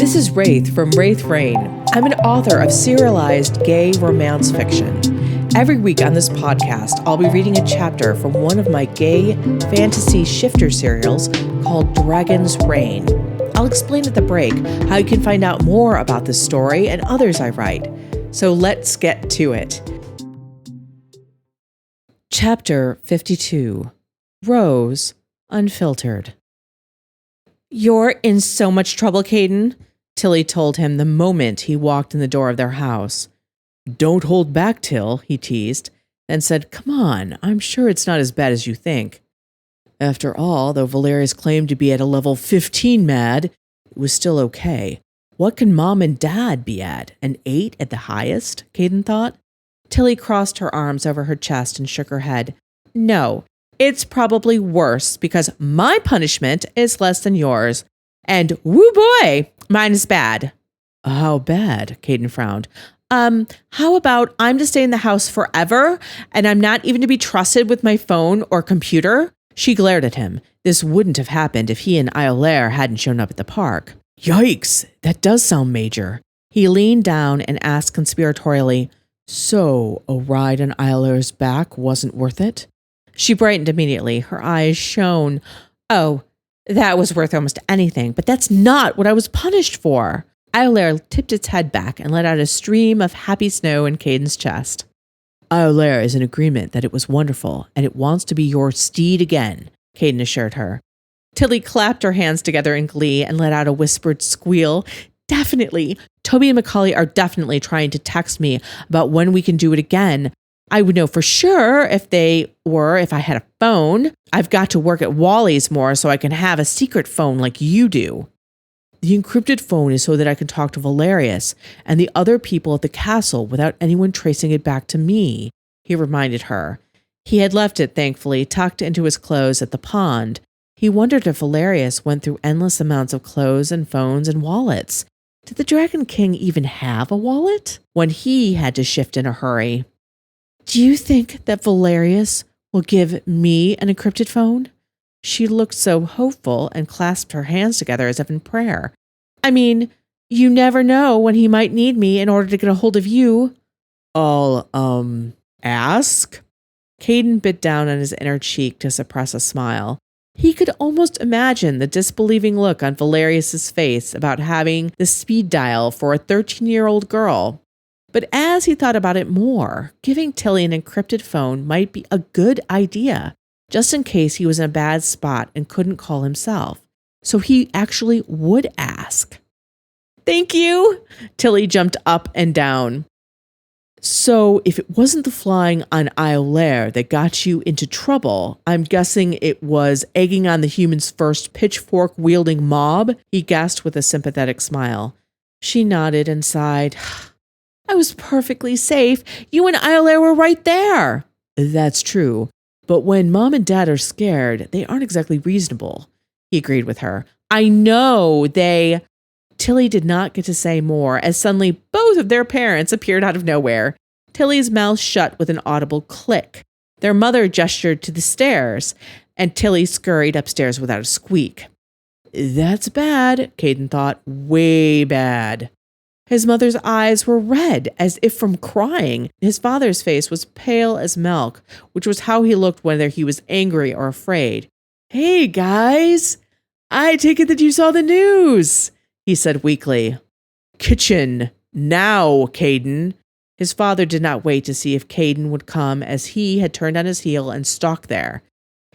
This is Wraith from Wraith Rain. I'm an author of serialized gay romance fiction. Every week on this podcast, I'll be reading a chapter from one of my gay fantasy shifter serials called Dragon's Reign. I'll explain at the break how you can find out more about this story and others I write. So let's get to it. Chapter 52. Rose, Unfiltered. "You're in so much trouble, Caden," Tilly told him the moment he walked in the door of their house. "Don't hold back, Till," he teased, and said, "Come on, I'm sure it's not as bad as you think." After all, though Valerius claimed to be at a level 15 mad, it was still okay. What can Mom and Dad be at? An 8 at the highest? Caden thought. Tilly crossed her arms over her chest and shook her head. "No, it's probably worse because my punishment is less than yours. And woo boy, mine is bad." "How bad?" Caden frowned. How about I'm to stay in the house forever and I'm not even to be trusted with my phone or computer?" She glared at him. This wouldn't have happened if he and Iolaire hadn't shown up at the park. "Yikes, that does sound major." He leaned down and asked conspiratorially, "So, a ride on Iolaire's back wasn't worth it?" She brightened immediately. Her eyes shone. "Oh, that was worth almost anything, but that's not what I was punished for." Iolaire tipped its head back and let out a stream of happy snow in Caden's chest. "Iolaire is in agreement that it was wonderful, and it wants to be your steed again," Caden assured her. Tilly clapped her hands together in glee and let out a whispered squeal. "Definitely. Toby and Macaulay are definitely trying to text me about when we can do it again. I would know for sure if I had a phone. I've got to work at Wally's more so I can have a secret phone like you do." "The encrypted phone is so that I can talk to Valerius and the other people at the castle without anyone tracing it back to me," he reminded her. He had left it, thankfully, tucked into his clothes at the pond. He wondered if Valerius went through endless amounts of clothes and phones and wallets. Did the Dragon King even have a wallet when he had to shift in a hurry? "Do you think that Valerius will give me an encrypted phone?" She looked so hopeful and clasped her hands together as if in prayer. "I mean, you never know when he might need me in order to get a hold of you." "I'll, ask?" Caden bit down on his inner cheek to suppress a smile. He could almost imagine the disbelieving look on Valerius's face about having the speed dial for a 13-year-old girl. But as he thought about it more, giving Tilly an encrypted phone might be a good idea, just in case he was in a bad spot and couldn't call himself. So he actually would ask. "Thank you!" Tilly jumped up and down. "So if it wasn't the flying on Iolaire that got you into trouble, I'm guessing it was egging on the humans' first pitchfork-wielding mob?" he guessed with a sympathetic smile. She nodded and sighed. "I was perfectly safe. You and Iolaire were right there." "That's true. But when Mom and Dad are scared, they aren't exactly reasonable," he agreed with her. "I know they..." Tilly did not get to say more as suddenly both of their parents appeared out of nowhere. Tilly's mouth shut with an audible click. Their mother gestured to the stairs, and Tilly scurried upstairs without a squeak. "That's bad," Caden thought. "Way bad." His mother's eyes were red, as if from crying. His father's face was pale as milk, which was how he looked whether he was angry or afraid. "Hey, guys, I take it that you saw the news," he said weakly. "Kitchen, now, Caden." His father did not wait to see if Caden would come, as he had turned on his heel and stalked there.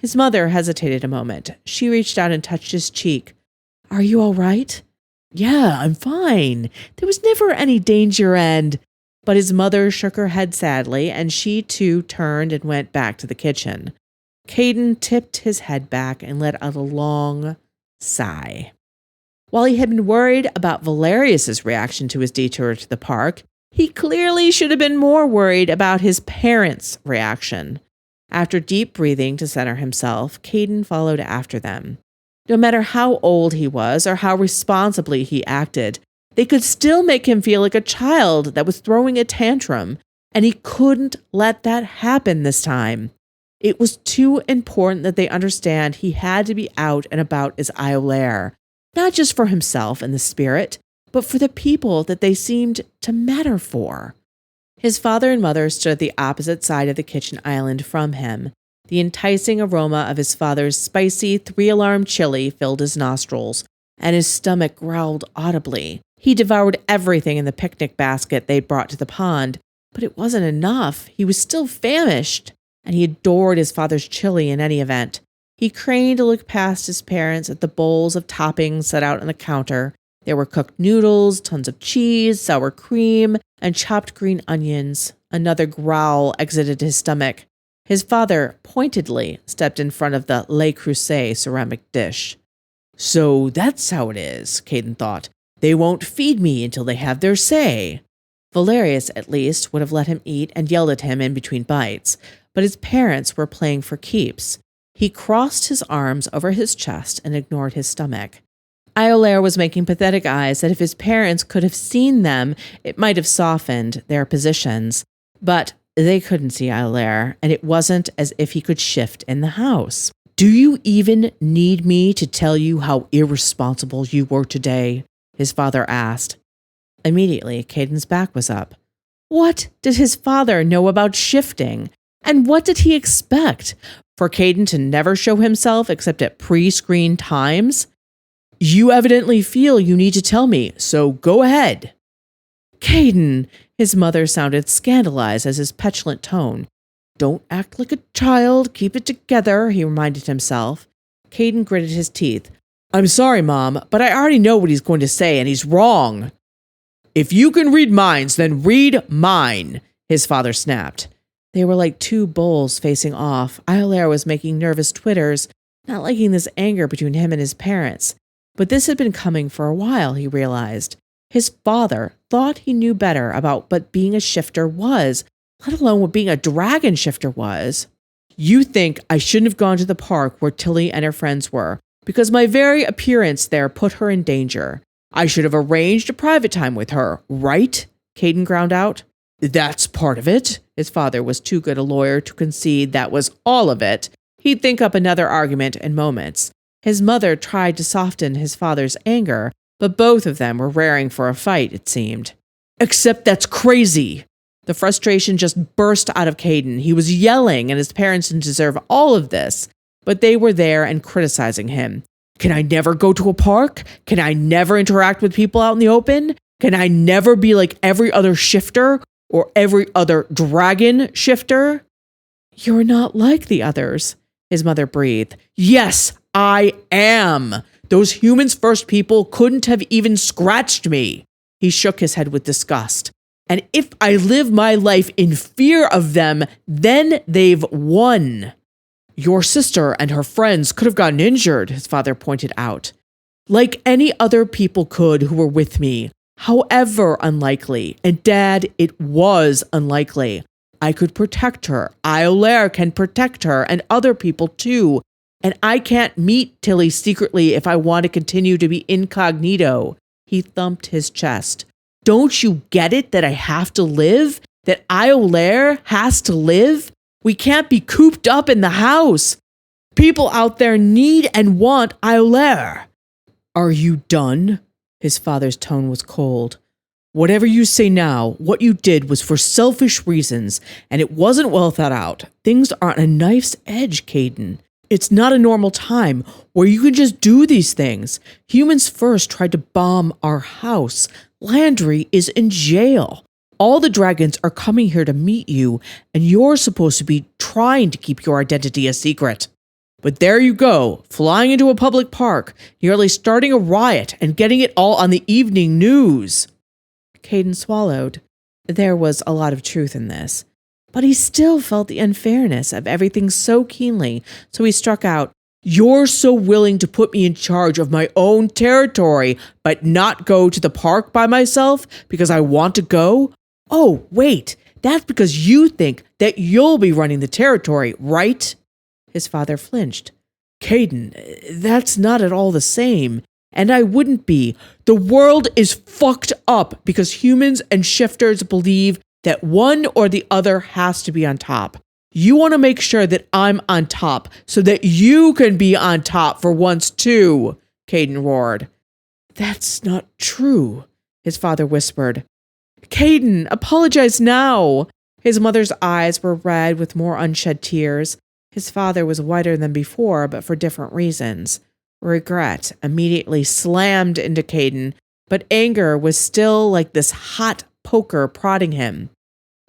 His mother hesitated a moment. She reached out and touched his cheek. "Are you all right?" "Yeah, I'm fine. There was never any danger and..." But his mother shook her head sadly, and she too turned and went back to the kitchen. Caden tipped his head back and let out a long sigh. While he had been worried about Valerius's reaction to his detour to the park, he clearly should have been more worried about his parents' reaction. After deep breathing to center himself, Caden followed after them. No matter how old he was or how responsibly he acted, they could still make him feel like a child that was throwing a tantrum, and he couldn't let that happen this time. It was too important that they understand he had to be out and about as Iolaire, not just for himself and the spirit, but for the people that they seemed to matter for. His father and mother stood at the opposite side of the kitchen island from him. The enticing aroma of his father's spicy 3-alarm chili filled his nostrils, and his stomach growled audibly. He devoured everything in the picnic basket they'd brought to the pond, but it wasn't enough. He was still famished, and he adored his father's chili in any event. He craned to look past his parents at the bowls of toppings set out on the counter. There were cooked noodles, tons of cheese, sour cream, and chopped green onions. Another growl exited his stomach. His father pointedly stepped in front of the Le Creuset ceramic dish. So that's how it is, Caden thought. They won't feed me until they have their say. Valerius, at least, would have let him eat and yelled at him in between bites, but his parents were playing for keeps. He crossed his arms over his chest and ignored his stomach. Iolaire was making pathetic eyes that if his parents could have seen them, it might have softened their positions. But they couldn't see Iolaire, and it wasn't as if he could shift in the house. Do you even need me to tell you how irresponsible you were today? His father asked. Immediately, Caden's back was up. What did his father know about shifting? And what did he expect? For Caden to never show himself except at pre-screen times? You evidently feel you need to tell me, so go ahead. Caden, his mother sounded scandalized at his petulant tone. Don't act like a child, keep it together, he reminded himself. Caden gritted his teeth. I'm sorry, Mom, but I already know what he's going to say, and he's wrong. If you can read minds, then read mine, his father snapped. They were like two bulls facing off. Iolaire was making nervous twitters, not liking this anger between him and his parents. But this had been coming for a while, he realized. His father thought he knew better about what being a shifter was, let alone what being a dragon shifter was. You think I shouldn't have gone to the park where Tilly and her friends were, because my very appearance there put her in danger. I should have arranged a private time with her, right? Caden ground out. That's part of it. His father was too good a lawyer to concede that was all of it. He'd think up another argument in moments. His mother tried to soften his father's anger, but both of them were raring for a fight, it seemed. Except that's crazy. The frustration just burst out of Caden. He was yelling, and his parents didn't deserve all of this, but they were there and criticizing him. Can I never go to a park? Can I never interact with people out in the open? Can I never be like every other shifter or every other dragon shifter? You're not like the others, his mother breathed. Yes, I am. Those humans first people couldn't have even scratched me. He shook his head with disgust. And if I live my life in fear of them, then they've won. Your sister and her friends could have gotten injured, his father pointed out. Like any other people could who were with me. However unlikely. And Dad, it was unlikely. I could protect her. Iolaire can protect her and other people too. And I can't meet Tilly secretly if I want to continue to be incognito. He thumped his chest. Don't you get it that I have to live? That Iolaire has to live? We can't be cooped up in the house. People out there need and want Iolaire. Are you done? His father's tone was cold. Whatever you say now, what you did was for selfish reasons, and it wasn't well thought out. Things are on a knife's edge, Caden. It's not a normal time where you can just do these things. Humans first tried to bomb our house. Landry is in jail. All the dragons are coming here to meet you, and you're supposed to be trying to keep your identity a secret. But there you go, flying into a public park, nearly starting a riot and getting it all on the evening news. Caden swallowed. There was a lot of truth in this. But he still felt the unfairness of everything so keenly, so he struck out, You're so willing to put me in charge of my own territory, but not go to the park by myself because I want to go? Oh, wait, that's because you think that you'll be running the territory, right? His father flinched. Caden, that's not at all the same. And I wouldn't be. The world is fucked up because humans and shifters believe that one or the other has to be on top. You want to make sure that I'm on top so that you can be on top for once too, Caden roared. That's not true, his father whispered. Caden, apologize now. His mother's eyes were red with more unshed tears. His father was whiter than before, but for different reasons. Regret immediately slammed into Caden, but anger was still like this hot poker prodding him.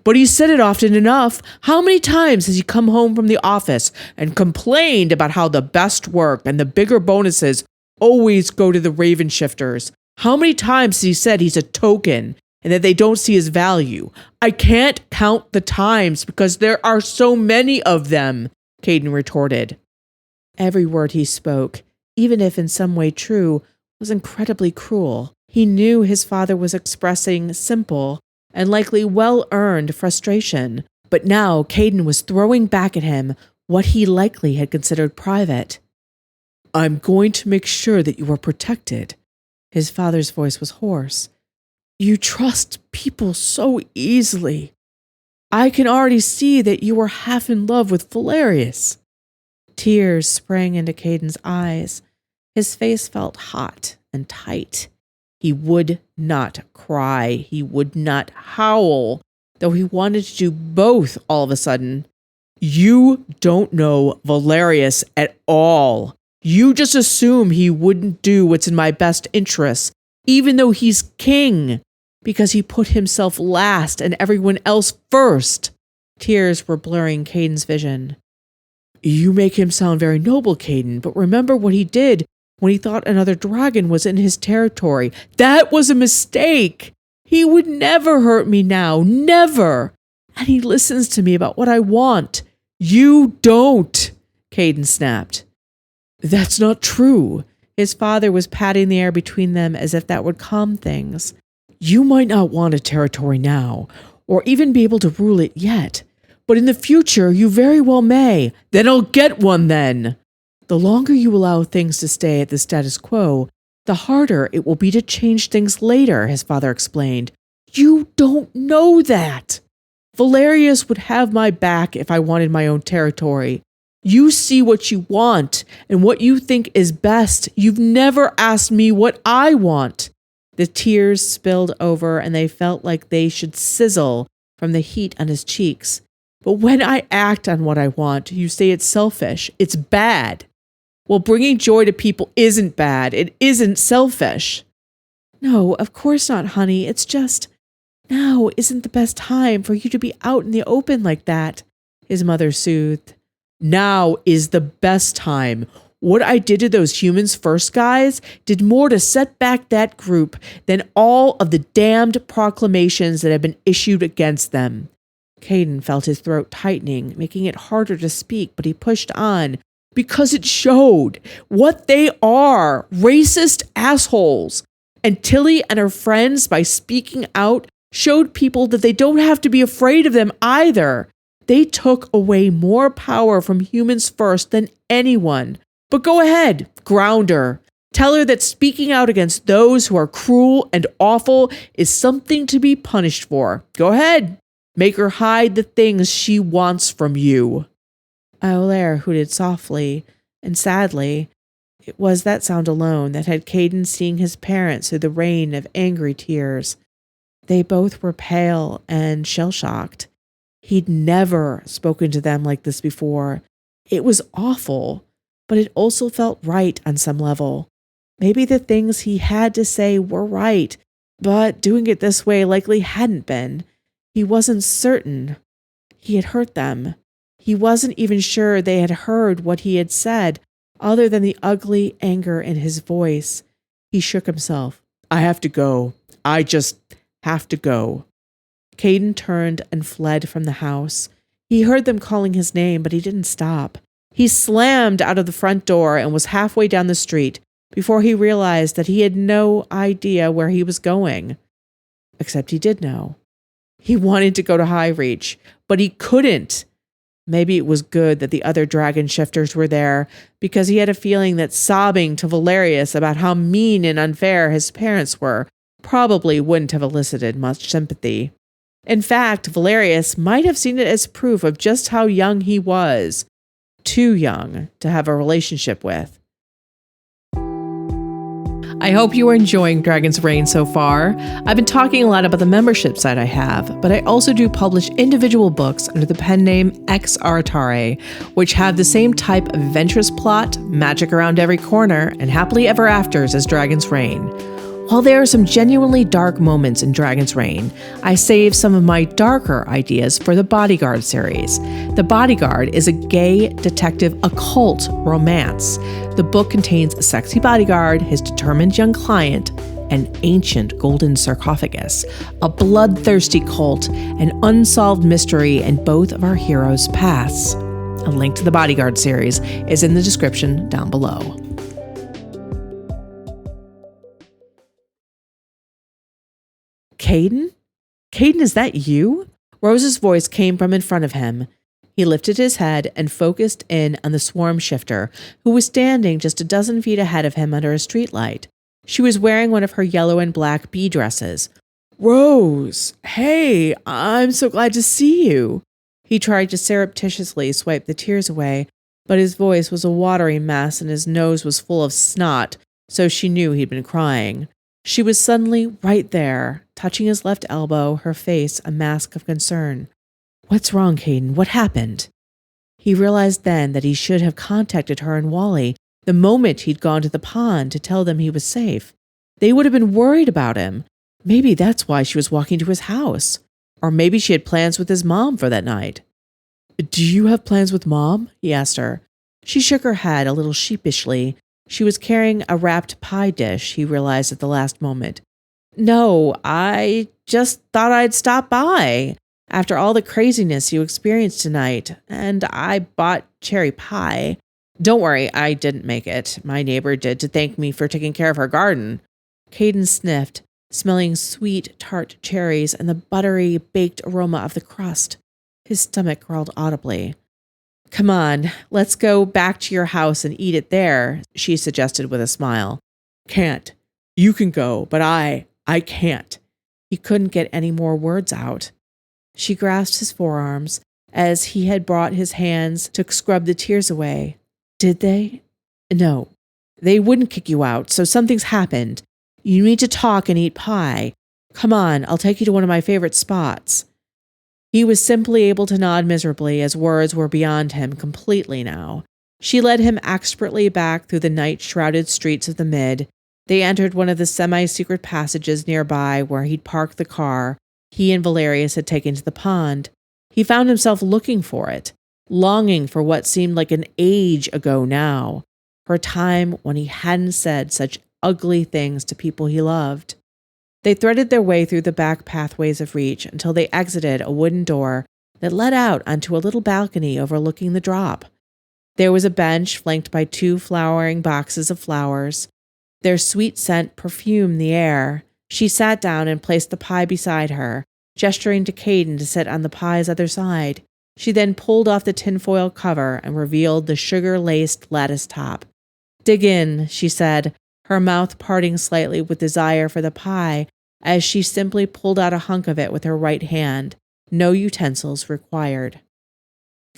But he said it often enough. How many times has he come home from the office and complained about how the best work and the bigger bonuses always go to the Raven shifters? How many times has he said he's a token and that they don't see his value? I can't count the times because there are so many of them, Caden retorted. Every word he spoke, even if in some way true, was incredibly cruel. He knew his father was expressing simple and likely well-earned frustration, but now Caden was throwing back at him what he likely had considered private. I'm going to make sure that you are protected. His father's voice was hoarse. You trust people so easily. I can already see that you are half in love with Valerius. Tears sprang into Caden's eyes. His face felt hot and tight. He would not cry. He would not howl, though he wanted to do both all of a sudden. You don't know Valerius at all. You just assume he wouldn't do what's in my best interests, even though he's king, because he put himself last and everyone else first. Tears were blurring Caden's vision. You make him sound very noble, Caden, but remember what he did when he thought another dragon was in his territory. That was a mistake. He would never hurt me now, never. And he listens to me about what I want. You don't, Caden snapped. That's not true. His father was patting the air between them as if that would calm things. You might not want a territory now, or even be able to rule it yet, but in the future you very well may. Then I'll get one then. The longer you allow things to stay at the status quo, the harder it will be to change things later, his father explained. You don't know that. Valerius would have my back if I wanted my own territory. You see what you want and what you think is best. You've never asked me what I want. The tears spilled over and they felt like they should sizzle from the heat on his cheeks. But when I act on what I want, you say it's selfish. It's bad. Well, bringing joy to people isn't bad. It isn't selfish. No, of course not, honey. It's just, now isn't the best time for you to be out in the open like that, his mother soothed. Now is the best time. What I did to those humans first, guys, did more to set back that group than all of the damned proclamations that have been issued against them. Caden felt his throat tightening, making it harder to speak, but he pushed on. Because it showed what they are, racist assholes. And Tilly and her friends, by speaking out, showed people that they don't have to be afraid of them either. They took away more power from humans first than anyone. But go ahead, ground her. Tell her that speaking out against those who are cruel and awful is something to be punished for. Go ahead. Make her hide the things she wants from you. Aulaire hooted softly, and sadly, it was that sound alone that had Caden seeing his parents through the rain of angry tears. They both were pale and shell-shocked. He'd never spoken to them like this before. It was awful, but it also felt right on some level. Maybe the things he had to say were right, but doing it this way likely hadn't been. He wasn't certain. He had hurt them. He wasn't even sure they had heard what he had said, other than the ugly anger in his voice. He shook himself. I have to go. I just have to go. Caden turned and fled from the house. He heard them calling his name, but he didn't stop. He slammed out of the front door and was halfway down the street before he realized that he had no idea where he was going. Except he did know. He wanted to go to High Reach, but he couldn't. Maybe it was good that the other dragon shifters were there, because he had a feeling that sobbing to Valerius about how mean and unfair his parents were probably wouldn't have elicited much sympathy. In fact, Valerius might have seen it as proof of just how young he was. Too young to have a relationship with. I hope you are enjoying Dragon's Reign so far. I've been talking a lot about the membership site I have, but I also do publish individual books under the pen name Ex Aratare, which have the same type of adventurous plot, magic around every corner, and happily ever afters as Dragon's Reign. While there are some genuinely dark moments in Dragon's Reign, I save some of my darker ideas for the Bodyguard series. The Bodyguard is a gay detective occult romance. The book contains a sexy bodyguard, his determined young client, an ancient golden sarcophagus, a bloodthirsty cult, an unsolved mystery, and both of our heroes' pasts. A link to the Bodyguard series is in the description down below. Caden? Caden, is that you? Rose's voice came from in front of him. He lifted his head and focused in on the swarm shifter, who was standing just a dozen feet ahead of him under a streetlight. She was wearing one of her yellow and black bee dresses. Rose, hey, I'm so glad to see you. He tried to surreptitiously swipe the tears away, but his voice was a watery mess and his nose was full of snot, so she knew he'd been crying. She was suddenly right there, touching his left elbow, her face a mask of concern. What's wrong, Caden? What happened? He realized then that he should have contacted her and Wally the moment he'd gone to the pond to tell them he was safe. They would have been worried about him. Maybe that's why she was walking to his house. Or maybe she had plans with his mom for that night. Do you have plans with Mom? He asked her. She shook her head a little sheepishly. She was carrying a wrapped pie dish, he realized at the last moment. No, I just thought I'd stop by after all the craziness you experienced tonight, and I bought cherry pie. Don't worry, I didn't make it. My neighbor did to thank me for taking care of her garden. Caden sniffed, smelling sweet, tart cherries and the buttery, baked aroma of the crust. His stomach growled audibly. Come on, let's go back to your house and eat it there, she suggested with a smile. Can't. You can go, but I can't. He couldn't get any more words out. She grasped his forearms as he had brought his hands to scrub the tears away. Did they? No. They wouldn't kick you out, so something's happened. You need to talk and eat pie. Come on, I'll take you to one of my favorite spots. He was simply able to nod miserably as words were beyond him completely now. She led him expertly back through the night-shrouded streets of the Mid. They entered one of the semi-secret passages nearby where he'd parked the car he and Valerius had taken to the pond. He found himself looking for it, longing for what seemed like an age ago now, for a time when he hadn't said such ugly things to people he loved. They threaded their way through the back pathways of Reach until they exited a wooden door that led out onto a little balcony overlooking the drop. There was a bench flanked by 2 flowering boxes of flowers. Their sweet scent perfumed the air. She sat down and placed the pie beside her, gesturing to Caden to sit on the pie's other side. She then pulled off the tinfoil cover and revealed the sugar-laced lattice top. Dig in, she said, her mouth parting slightly with desire for the pie, as she simply pulled out a hunk of it with her right hand. No utensils required.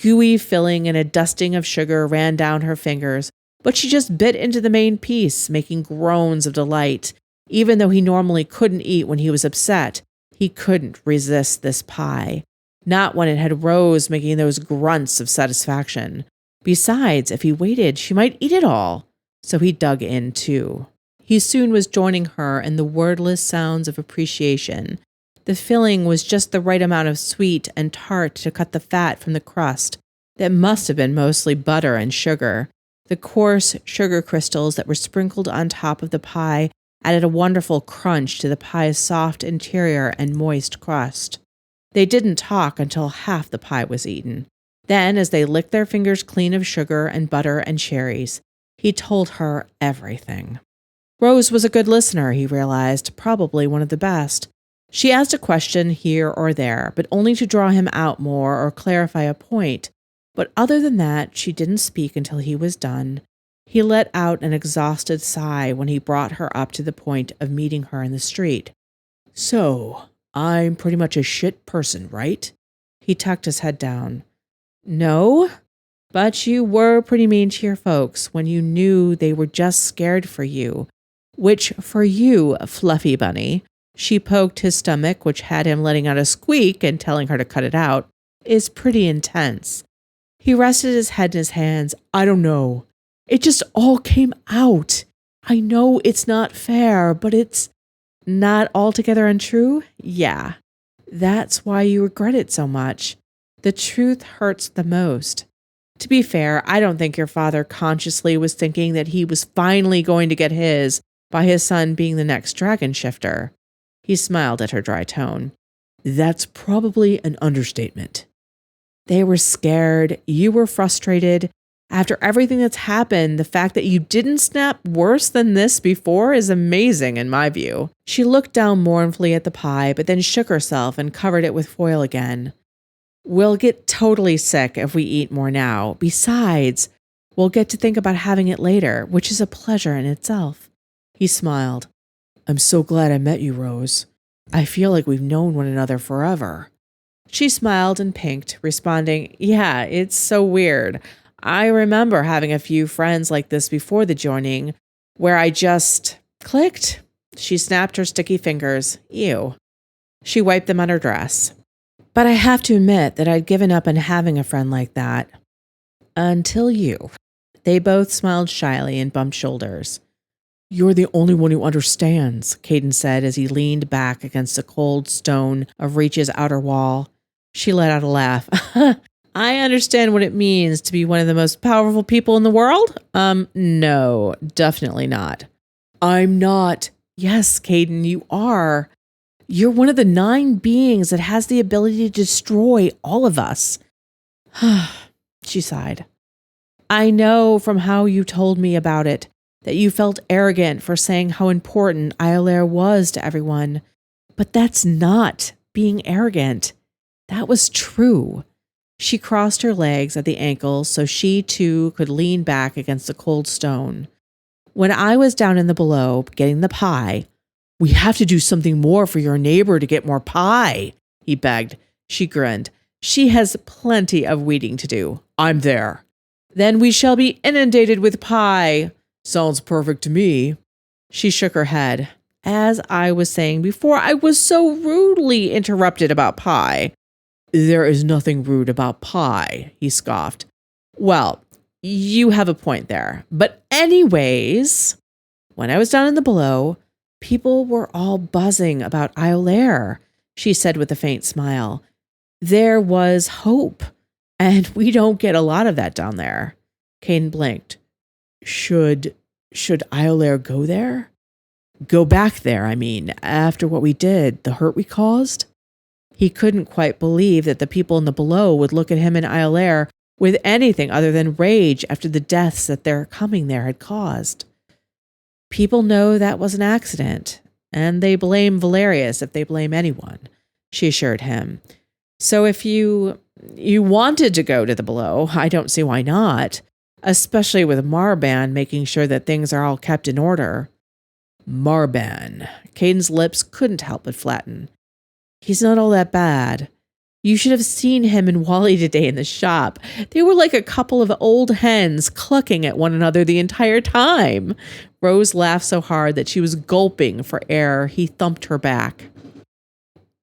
Gooey filling and a dusting of sugar ran down her fingers, but she just bit into the main piece, making groans of delight. Even though he normally couldn't eat when he was upset, he couldn't resist this pie. Not when it had Rose making those grunts of satisfaction. Besides, if he waited, she might eat it all. So he dug in too. He soon was joining her in the wordless sounds of appreciation. The filling was just the right amount of sweet and tart to cut the fat from the crust that must have been mostly butter and sugar. The coarse sugar crystals that were sprinkled on top of the pie added a wonderful crunch to the pie's soft interior and moist crust. They didn't talk until half the pie was eaten. Then, as they licked their fingers clean of sugar and butter and cherries, he told her everything. Rose was a good listener, he realized, probably one of the best. She asked a question here or there, but only to draw him out more or clarify a point. But other than that, she didn't speak until he was done. He let out an exhausted sigh when he brought her up to the point of meeting her in the street. So, I'm pretty much a shit person, right? He tucked his head down. No, but you were pretty mean to your folks when you knew they were just scared for you. which for you, Fluffy Bunny, she poked his stomach, which had him letting out a squeak and telling her to cut it out, is pretty intense. He rested his head in his hands. I don't know. It just all came out. I know it's not fair, but it's not altogether untrue. Yeah, that's why you regret it so much. The truth hurts the most. To be fair, I don't think your father consciously was thinking that he was finally going to get his by his son being the next dragon shifter. He smiled at her dry tone. That's probably an understatement. They were scared. You were frustrated. After everything that's happened, the fact that you didn't snap worse than this before is amazing in my view. She looked down mournfully at the pie, but then shook herself and covered it with foil again. We'll get totally sick if we eat more now. Besides, we'll get to think about having it later, which is a pleasure in itself. He smiled. I'm so glad I met you, Rose. I feel like we've known one another forever. She smiled and pinked, responding, Yeah, it's so weird. I remember having a few friends like this before the joining, where I just clicked. She snapped her sticky fingers. Ew. She wiped them on her dress. But I have to admit that I'd given up on having a friend like that. Until you. They both smiled shyly and bumped shoulders. You're the only one who understands, Caden said as he leaned back against the cold stone of Reach's outer wall. She let out a laugh. I understand what it means to be one of the most powerful people in the world? No, definitely not. I'm not. Yes, Caden, you are. You're one of the 9 beings that has the ability to destroy all of us. She sighed. I know from how you told me about it that you felt arrogant for saying how important Iolaire was to everyone. But that's not being arrogant. That was true. She crossed her legs at the ankles so she too could lean back against the cold stone. When I was down in the below getting the pie, we have to do something more for your neighbor to get more pie, he begged. She grinned. She has plenty of weeding to do. I'm there. Then we shall be inundated with pie. Sounds perfect to me. She shook her head. As I was saying before, I was so rudely interrupted about pie. There is nothing rude about pie, he scoffed. Well, you have a point there. But anyways, when I was down in the below, people were all buzzing about Iolaire, she said with a faint smile. There was hope, and we don't get a lot of that down there. Caden blinked. Should Iolaire go there? Go back there, I mean, after what we did, the hurt we caused? He couldn't quite believe that the people in the below would look at him and Iolaire with anything other than rage after the deaths that their coming there had caused. People know that was an accident, and they blame Valerius if they blame anyone, she assured him. So if you wanted to go to the below, I don't see why not, especially with Marban making sure that things are all kept in order. Marban. Caden's lips couldn't help but flatten. He's not all that bad. You should have seen him and Wally today in the shop. They were like a couple of old hens clucking at one another the entire time. Rose laughed so hard that she was gulping for air. He thumped her back.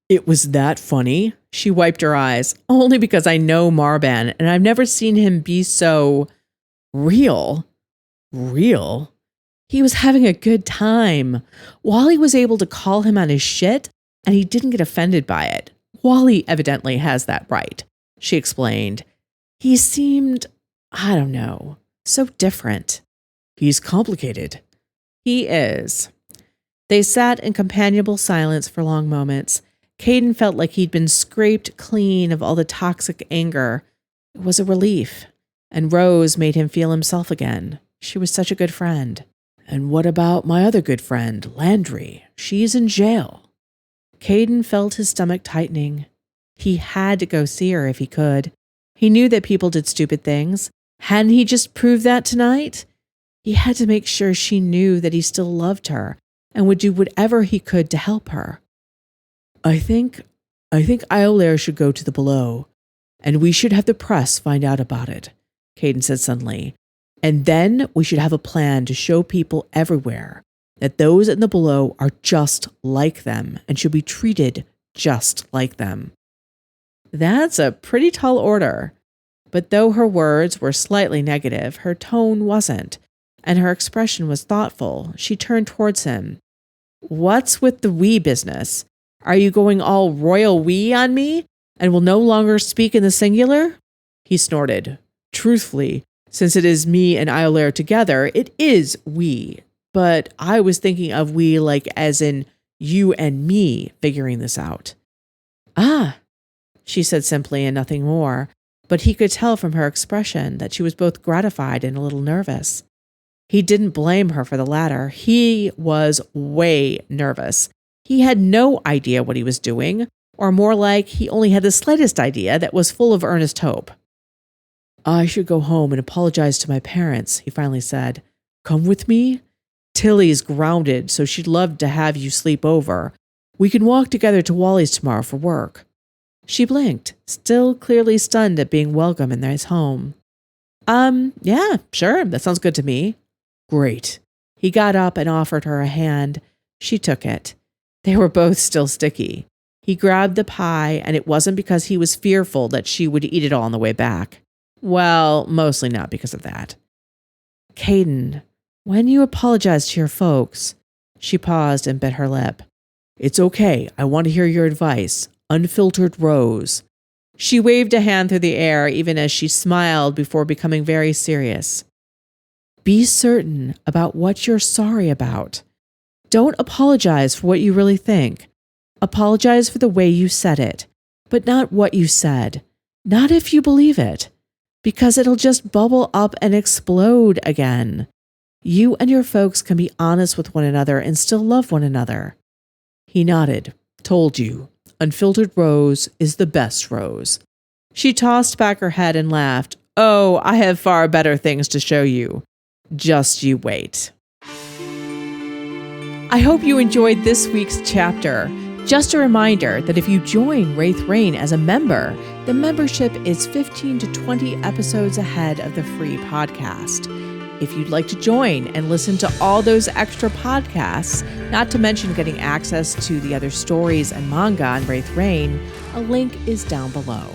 It was that funny? She wiped her eyes. Only because I know Marban, and I've never seen him be so real. Real? He was having a good time. Wally was able to call him on his shit, and he didn't get offended by it. Wally evidently has that right, she explained. He seemed, I don't know, so different. He's complicated. He is. They sat in companionable silence for long moments. Caden felt like he'd been scraped clean of all the toxic anger. It was a relief. And Rose made him feel himself again. She was such a good friend. And what about my other good friend, Landry? She's in jail. Caden felt his stomach tightening. He had to go see her if he could. He knew that people did stupid things. Hadn't he just proved that tonight? He had to make sure she knew that he still loved her and would do whatever he could to help her. I think Iolaire should go to the below, and we should have the press find out about it, Caden said suddenly. And then we should have a plan to show people everywhere that those in the below are just like them and should be treated just like them. That's a pretty tall order. But though her words were slightly negative, her tone wasn't, and her expression was thoughtful. She turned towards him. What's with the we business? Are you going all royal we on me and will no longer speak in the singular? He snorted. Truthfully, since it is me and Iolaire together, it is we. But I was thinking of we like as in you and me figuring this out. Ah, she said simply and nothing more, but he could tell from her expression that she was both gratified and a little nervous. He didn't blame her for the latter. He was way nervous. He had no idea what he was doing, or more like he only had the slightest idea that was full of earnest hope. I should go home and apologize to my parents, he finally said. Come with me? Tilly's grounded, so she'd love to have you sleep over. We can walk together to Wally's tomorrow for work. She blinked, still clearly stunned at being welcome in his home. Yeah, sure, that sounds good to me. Great. He got up and offered her a hand. She took it. They were both still sticky. He grabbed the pie, and it wasn't because he was fearful that she would eat it all on the way back. Well, mostly not because of that. Caden, when you apologize to your folks, she paused and bit her lip. It's okay. I want to hear your advice. Unfiltered Rose. She waved a hand through the air even as she smiled before becoming very serious. Be certain about what you're sorry about. Don't apologize for what you really think. Apologize for the way you said it, but not what you said. Not if you believe it, because it'll just bubble up and explode again. You and your folks can be honest with one another and still love one another. He nodded. Told you. Unfiltered Rose is the best Rose. She tossed back her head and laughed. Oh, I have far better things to show you. Just you wait. I hope you enjoyed this week's chapter. Just a reminder that if you join Wraith Rain as a member, the membership is 15 to 20 episodes ahead of the free podcast. If you'd like to join and listen to all those extra podcasts, not to mention getting access to the other stories and manga on Wraith Rain, a link is down below.